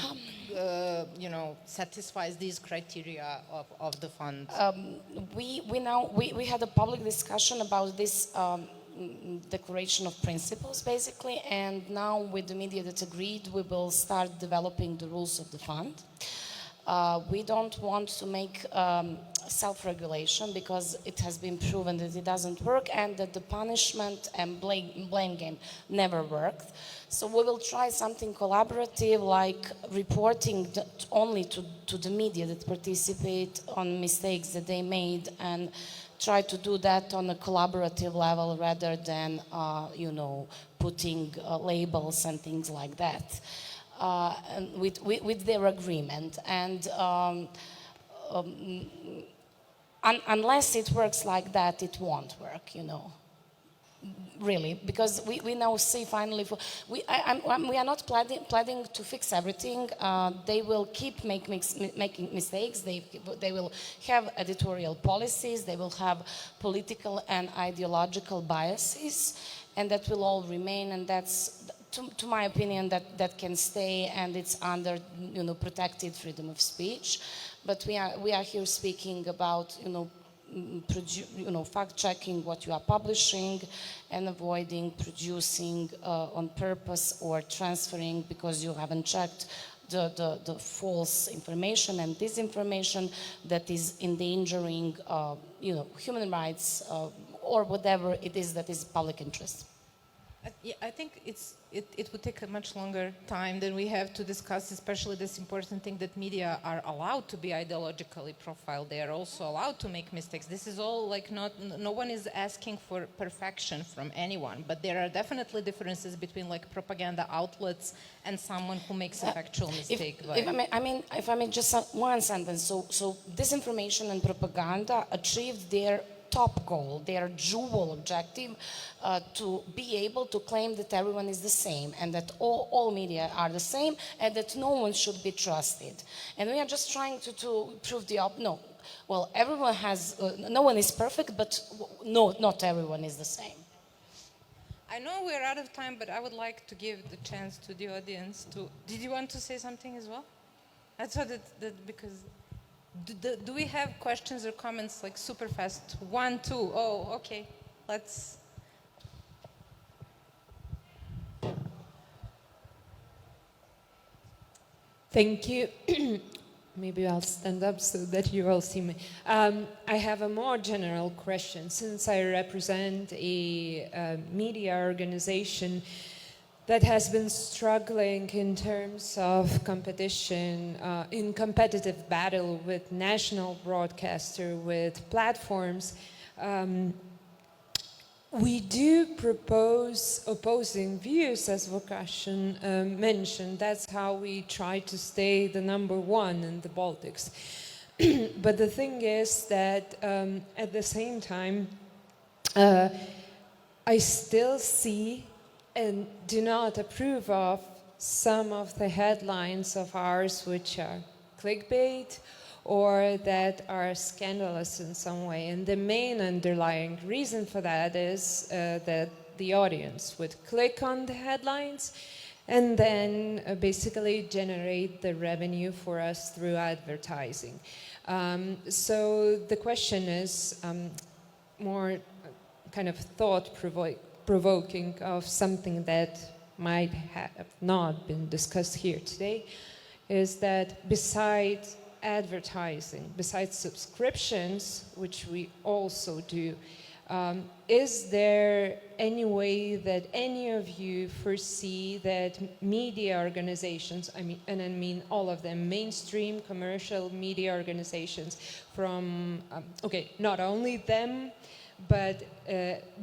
Speaker 1: satisfies these criteria of the fund?
Speaker 5: We had a public discussion about this declaration of principles, basically, and now with the media that agreed, we will start developing the rules of the fund. We don't want to make self-regulation, because it has been proven that it doesn't work, and that the punishment and blame game never worked. So we will try something collaborative, like reporting only to the media that participate on mistakes that they made, and try to do that on a collaborative level rather than, putting labels and things like that, and with their agreement. And unless it works like that, it won't work, you know. Really, because we now see finally, we are not planning to fix everything. They will keep making mistakes. They will have editorial policies. They will have political and ideological biases, and that will all remain. And that's, to my opinion, that can stay, and it's under, you know, protected freedom of speech. But we are here speaking about, you know, fact-checking what you are publishing and avoiding producing on purpose or transferring because you haven't checked the false information and disinformation that is endangering human rights or whatever it is that is public interest.
Speaker 1: Yeah, I think it would take a much longer time than we have to discuss, especially this important thing that media are allowed to be ideologically profiled. They are also allowed to make mistakes. This is all like no one is asking for perfection from anyone, but there are definitely differences between like propaganda outlets and someone who makes a factual mistake.
Speaker 5: If I may just one sentence. So disinformation and propaganda achieved their top goal, their dual objective, to be able to claim that everyone is the same and that all media are the same and that no one should be trusted. And we are just trying to prove no. Well, everyone has, no one is perfect, but no, not everyone is the same.
Speaker 1: I know we're out of time, but I would like to give the chance to the audience to... Did you want to say something as well? I thought that because... Do we have questions or comments like super fast? 1, 2, oh, okay, let's...
Speaker 7: Thank you. Maybe I'll stand up so that you all see me. I have a more general question. Since I represent a media organization that has been struggling in terms of competition, in competitive battle with national broadcaster, with platforms, we do propose opposing views, as Vukashin mentioned. That's how we try to stay the #1 in the Baltics. But the thing is that at the same time, I still see and do not approve of some of the headlines of ours which are clickbait or that are scandalous in some way. And the main underlying reason for that is that the audience would click on the headlines and then basically generate the revenue for us through advertising. So the question is more kind of thought-provoking of something that might have not been discussed here today, is that besides advertising, besides subscriptions, which we also do, is there any way that any of you foresee that media organizations, I mean all of them, mainstream commercial media organizations from, not only them, but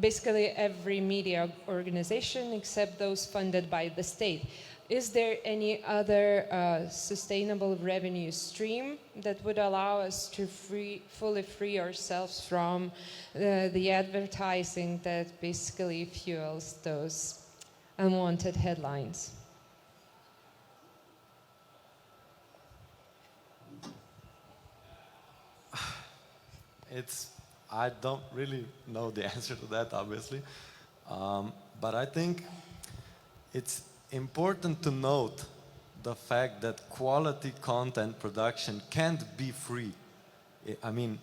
Speaker 7: basically every media organization except those funded by the state. Is there any other sustainable revenue stream that would allow us to fully free ourselves from the advertising that basically fuels those unwanted headlines?
Speaker 6: I don't really know the answer to that, obviously. But I think it's important to note the fact that quality content production can't be free. I mean,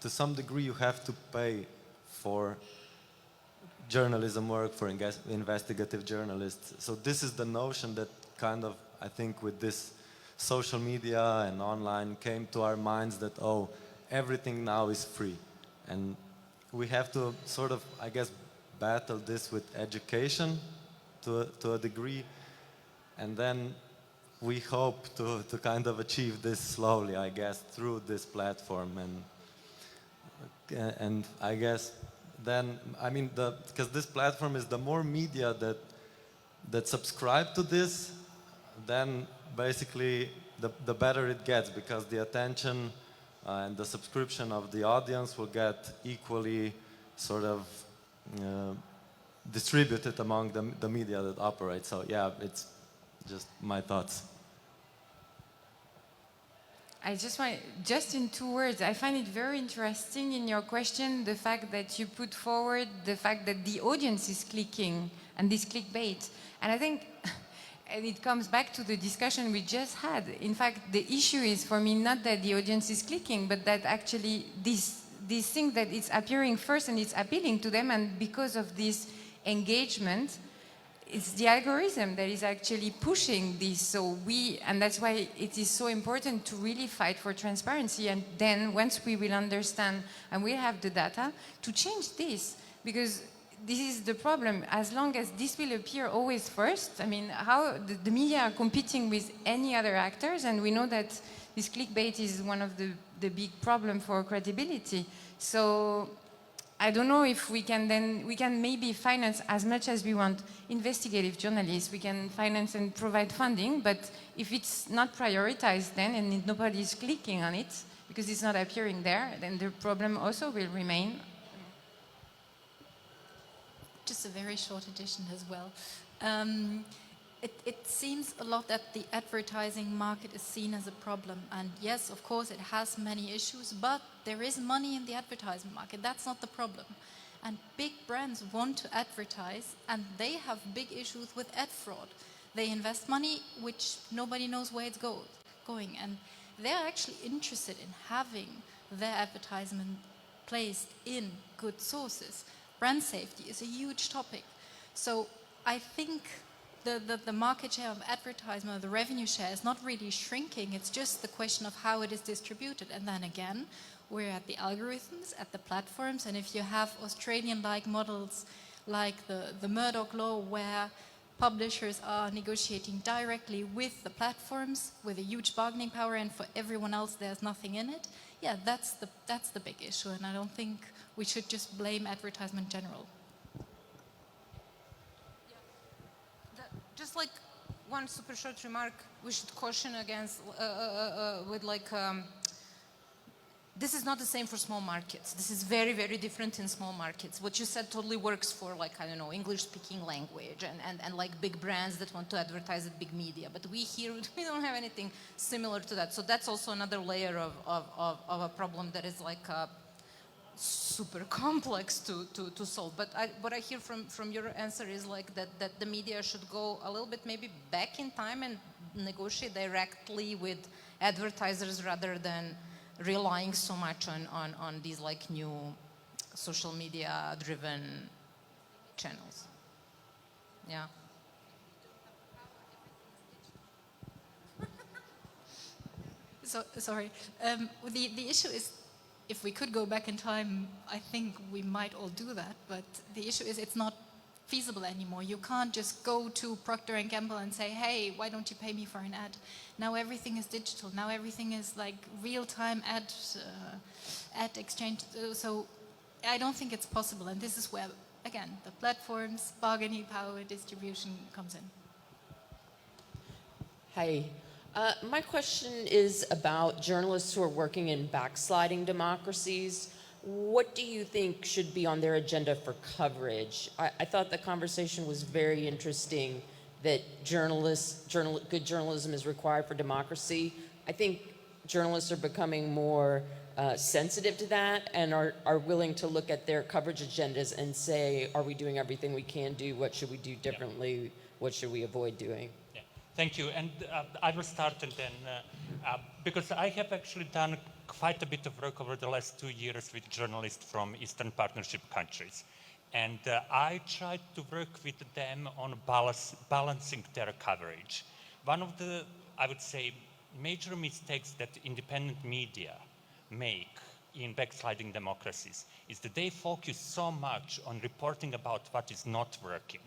Speaker 6: to some degree you have to pay for journalism work, for investigative journalists. So this is the notion that kind of, I think, with this social media and online came to our minds that, oh, everything now is free. And we have to sort of, I guess, battle this with education to a degree. And then we hope to kind of achieve this slowly, I guess, through this platform. And I guess then, I mean, because this platform is the more media that subscribe to this, then basically the better it gets, because the attention and the subscription of the audience will get equally sort of distributed among the media that operate. So yeah, it's just my thoughts.
Speaker 2: I just want, just in 2 words, I find it very interesting in your question, the fact that you put forward the fact that the audience is clicking and this clickbait. And I think, and it comes back to the discussion we just had. In fact, the issue is for me not that the audience is clicking, but that actually this thing that it's appearing first and it's appealing to them, and because of this engagement, it's the algorithm that is actually pushing this. So and that's why it is so important to really fight for transparency. And then once we will understand and we have the data, to change this, because this is the problem. As long as this will appear always first, I mean, how the media are competing with any other actors, and we know that this clickbait is one of the big problem for credibility. So I don't know if we can maybe finance as much as we want investigative journalists, we can finance and provide funding, but if it's not prioritized then and nobody is clicking on it because it's not appearing there, then the problem also will remain.
Speaker 4: Just a very short addition as well. It seems a lot that the advertising market is seen as a problem. And yes, of course, it has many issues, but there is money in the advertising market. That's not the problem. And big brands want to advertise, and they have big issues with ad fraud. They invest money, which nobody knows where it's going. And they're actually interested in having their advertisement placed in good sources. Brand safety is a huge topic. So I think the market share of advertisement, or the revenue share, is not really shrinking. It's just the question of how it is distributed. And then again, we're at the algorithms, at the platforms. And if you have Australian-like models like the Murdoch law, where publishers are negotiating directly with the platforms with a huge bargaining power, and for everyone else there's nothing in it, yeah, that's the big issue. And I don't think we should just blame advertisement in general.
Speaker 8: Just like one super short remark, we should caution against this is not the same for small markets. This is very, very different in small markets. What you said totally works for, like, I don't know, English-speaking language and like big brands that want to advertise at big media. But we here, we don't have anything similar to that. So that's also another layer of a problem that is like super complex to solve. But what I hear from your answer is like that the media should go a little bit maybe back in time and negotiate directly with advertisers rather than relying so much on these like new social media driven channels. Yeah.
Speaker 4: So, sorry. The issue is, if we could go back in time, I think we might all do that. But the issue is, it's not feasible anymore. You can't just go to Procter & Gamble and say, hey, why don't you pay me for an ad? Now everything is digital. Now everything is like real-time ad exchange. So I don't think it's possible. And this is where, again, the platforms, bargaining power, distribution comes in.
Speaker 9: Hi. My question is about journalists who are working in backsliding democracies. What do you think should be on their agenda for coverage? I thought the conversation was very interesting, that good journalism is required for democracy. I think journalists are becoming more sensitive to that and are willing to look at their coverage agendas and say, are we doing everything we can do? What should we do differently? Yeah. What should we avoid doing?
Speaker 3: Yeah. Thank you. And I will start, and then, because I have actually done quite a bit of work over the last 2 years with journalists from Eastern Partnership countries. And I tried to work with them on balancing their coverage. One of the, I would say, major mistakes that independent media make in backsliding democracies is that they focus so much on reporting about what is not working.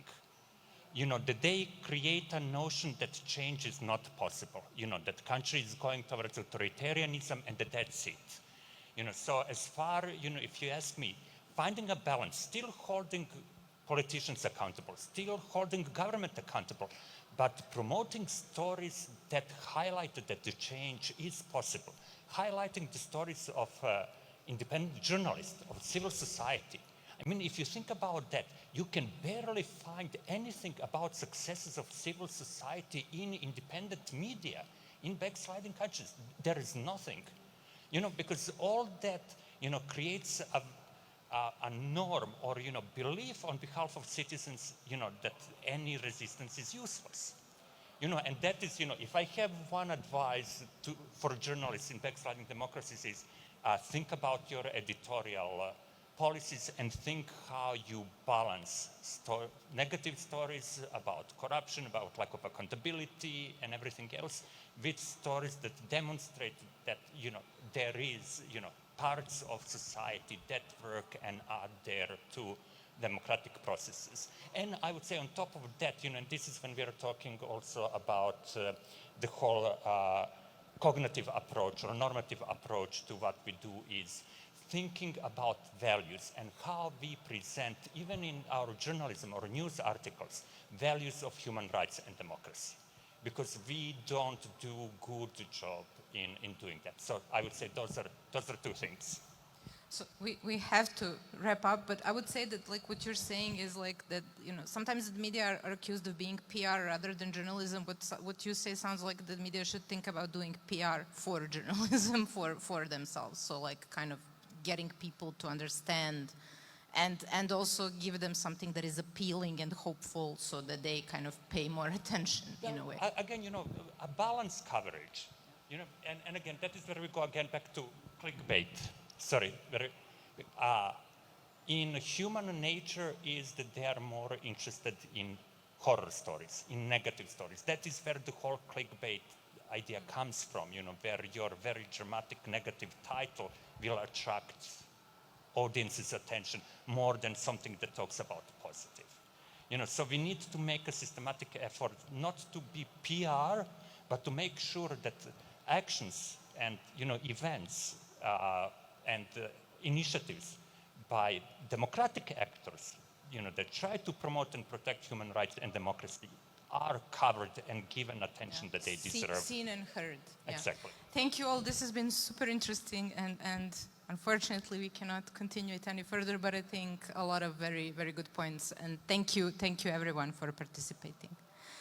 Speaker 3: You know, that they create a notion that change is not possible. You know, that country is going towards authoritarianism and that's it. You know, so as far, you know, if you ask me, finding a balance, still holding politicians accountable, still holding government accountable, but promoting stories that highlighted that the change is possible. highlighting the stories of independent journalists, of civil society. I mean, if you think about that, you can barely find anything about successes of civil society in independent media, in backsliding countries. There is nothing, because all that, creates a norm or, belief on behalf of citizens, that any resistance is useless. And that is, if I have one advice for journalists in backsliding democracies is think about your editorial policies and think how you balance negative stories about corruption, about lack of accountability and everything else with stories that demonstrate that, there is, parts of society that work and are there to democratic processes. And I would say on top of that, and this is when we are talking also about the whole cognitive approach or normative approach to what we do is thinking about values and how we present, even in our journalism or news articles, values of human rights and democracy. Because we don't do good job in doing that. So I would say those are two things.
Speaker 8: So we have to wrap up, but I would say that like what you're saying is like that, sometimes the media are accused of being PR rather than journalism. What you say sounds like the media should think about doing PR for journalism, for themselves. So like kind of getting people to understand and also give them something that is appealing and hopeful so that they kind of pay more attention in a way.
Speaker 3: Again, a balanced coverage, and again, that is where we go again back to clickbait. Sorry, in human nature is that they are more interested in horror stories, in negative stories. That is where the whole clickbait idea comes from, where your very dramatic negative title will attract audience's attention more than something that talks about positive. So we need to make a systematic effort not to be PR, but to make sure that actions and events and initiatives by democratic actors, that try to promote and protect human rights and democracy are covered and given attention that they deserve.
Speaker 8: Seen and heard. Yeah.
Speaker 3: Exactly.
Speaker 8: Thank you all. This has been super interesting and unfortunately we cannot continue it any further, but I think a lot of very, very good points. And thank you everyone for participating.